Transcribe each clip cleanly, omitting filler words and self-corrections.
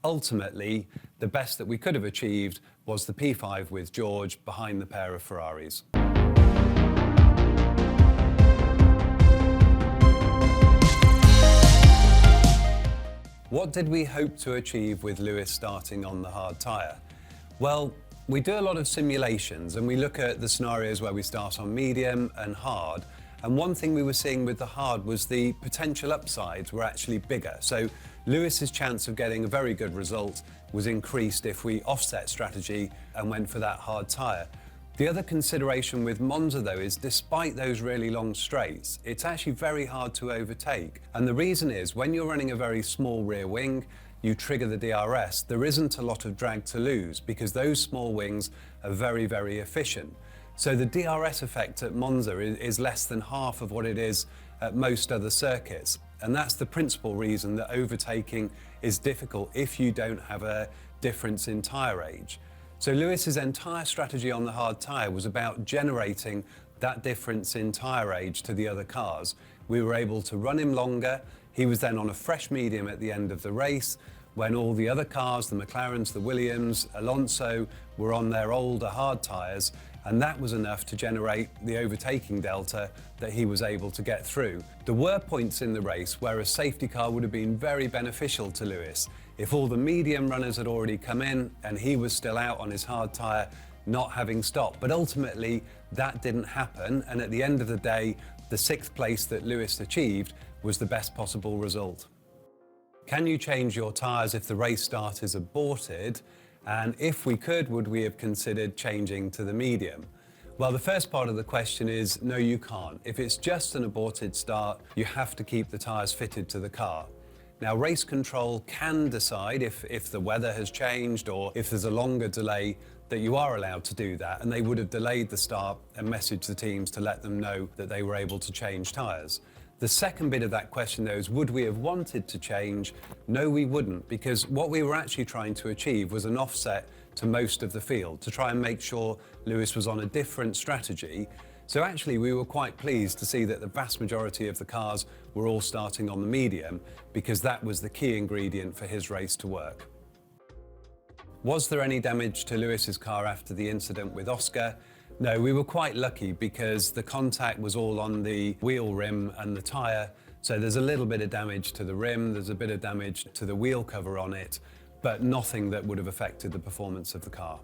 Ultimately, the best that we could have achieved was the P5 with George behind the pair of Ferraris. What did we hope to achieve with Lewis starting on the hard tyre? Well, we do a lot of simulations and we look at the scenarios where we start on medium and hard. And one thing we were seeing with the hard was the potential upsides were actually bigger. So Lewis's chance of getting a very good result was increased if we offset strategy and went for that hard tyre. The other consideration with Monza though is despite those really long straights, it's actually very hard to overtake. And the reason is when you're running a very small rear wing, you trigger the DRS, there isn't a lot of drag to lose because those small wings are very, very efficient. So the DRS effect at Monza is less than half of what it is at most other circuits. And that's the principal reason that overtaking is difficult if you don't have a difference in tyre age. So Lewis's entire strategy on the hard tyre was about generating that difference in tyre age to the other cars. We were able to run him longer. He was then on a fresh medium at the end of the race when all the other cars, the McLarens, the Williams, Alonso, were on their older hard tyres, and that was enough to generate the overtaking delta that he was able to get through. There were points in the race where a safety car would have been very beneficial to Lewis. If all the medium runners had already come in and he was still out on his hard tyre, not having stopped. But ultimately, that didn't happen, and at the end of the day, the 6th place that Lewis achieved was the best possible result. Can you change your tyres if the race start is aborted? And if we could, would we have considered changing to the medium? Well, the first part of the question is, no, you can't. If it's just an aborted start, you have to keep the tyres fitted to the car. Now, race control can decide if the weather has changed or if there's a longer delay that you are allowed to do that, and they would have delayed the start and messaged the teams to let them know that they were able to change tyres. The second bit of that question though is, would we have wanted to change? No, we wouldn't, because what we were actually trying to achieve was an offset to most of the field, to try and make sure Lewis was on a different strategy. So actually we were quite pleased to see that the vast majority of the cars were all starting on the medium, because that was the key ingredient for his race to work. Was there any damage to Lewis's car after the incident with Oscar? No, we were quite lucky because the contact was all on the wheel rim and the tyre, so there's a little bit of damage to the rim, there's a bit of damage to the wheel cover on it, but nothing that would have affected the performance of the car.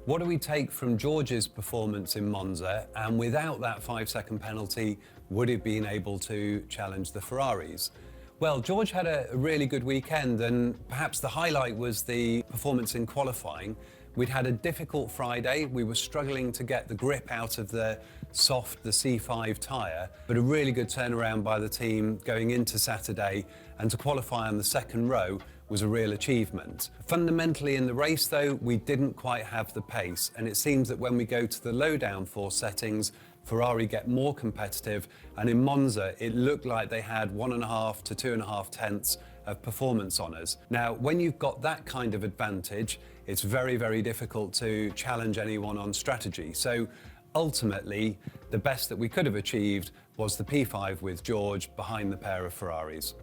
What do we take from George's performance in Monza, and without that 5-second penalty, would he have been able to challenge the Ferraris? Well, George had a really good weekend, and perhaps the highlight was the performance in qualifying. We'd had a difficult Friday. We were struggling to get the grip out of the soft, the C5 tyre, but a really good turnaround by the team going into Saturday, and to qualify on the second row was a real achievement. Fundamentally in the race though, we didn't quite have the pace, and it seems that when we go to the low downforce settings, Ferrari get more competitive, and in Monza it looked like they had 1.5 to 2.5 tenths of performance on us. Now, when you've got that kind of advantage, it's very, very difficult to challenge anyone on strategy. So ultimately, the best that we could have achieved was the P5 with George behind the pair of Ferraris.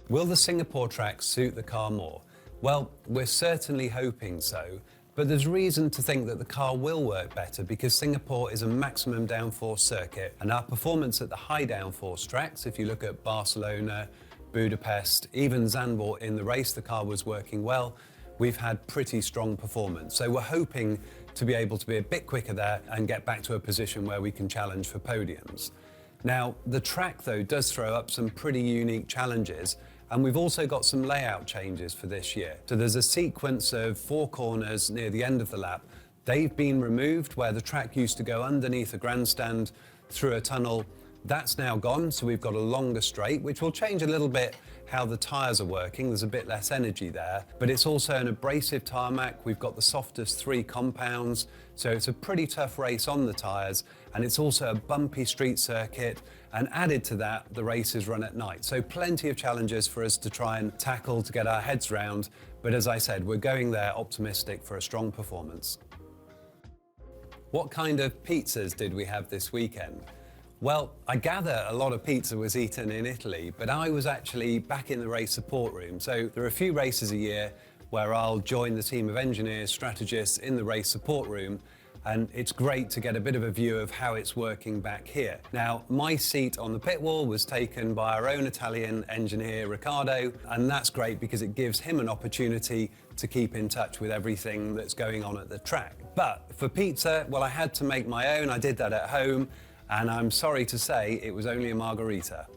Will the Singapore track suit the car more? Well, we're certainly hoping so, but there's reason to think that the car will work better because Singapore is a maximum downforce circuit, and our performance at the high downforce tracks, if you look at Barcelona, Budapest, even Zandvoort in the race, the car was working well. We've had pretty strong performance. So we're hoping to be able to be a bit quicker there and get back to a position where we can challenge for podiums. Now, the track though does throw up some pretty unique challenges, and we've also got some layout changes for this year. So there's a sequence of 4 corners near the end of the lap. They've been removed where the track used to go underneath a grandstand through a tunnel. That's now gone, so we've got a longer straight, which will change a little bit how the tyres are working. There's a bit less energy there, but it's also an abrasive tarmac. We've got the softest 3 compounds, so it's a pretty tough race on the tyres, and it's also a bumpy street circuit, and added to that, the race is run at night. So plenty of challenges for us to try and tackle to get our heads round, but as I said, we're going there optimistic for a strong performance. What kind of pizzas did we have this weekend? Well, I gather a lot of pizza was eaten in Italy, but I was actually back in the race support room. So there are a few races a year where I'll join the team of engineers, strategists in the race support room, and it's great to get a bit of a view of how it's working back here. Now, my seat on the pit wall was taken by our own Italian engineer, Riccardo, and that's great because it gives him an opportunity to keep in touch with everything that's going on at the track. But for pizza, well, I had to make my own. I did that at home, and I'm sorry to say it was only a margarita.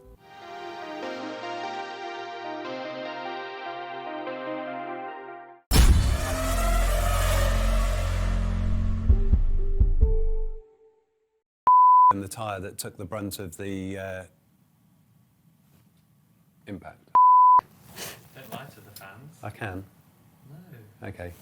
And the tyre that took the brunt of the impact. Don't lie to the fans. I can. No. Okay.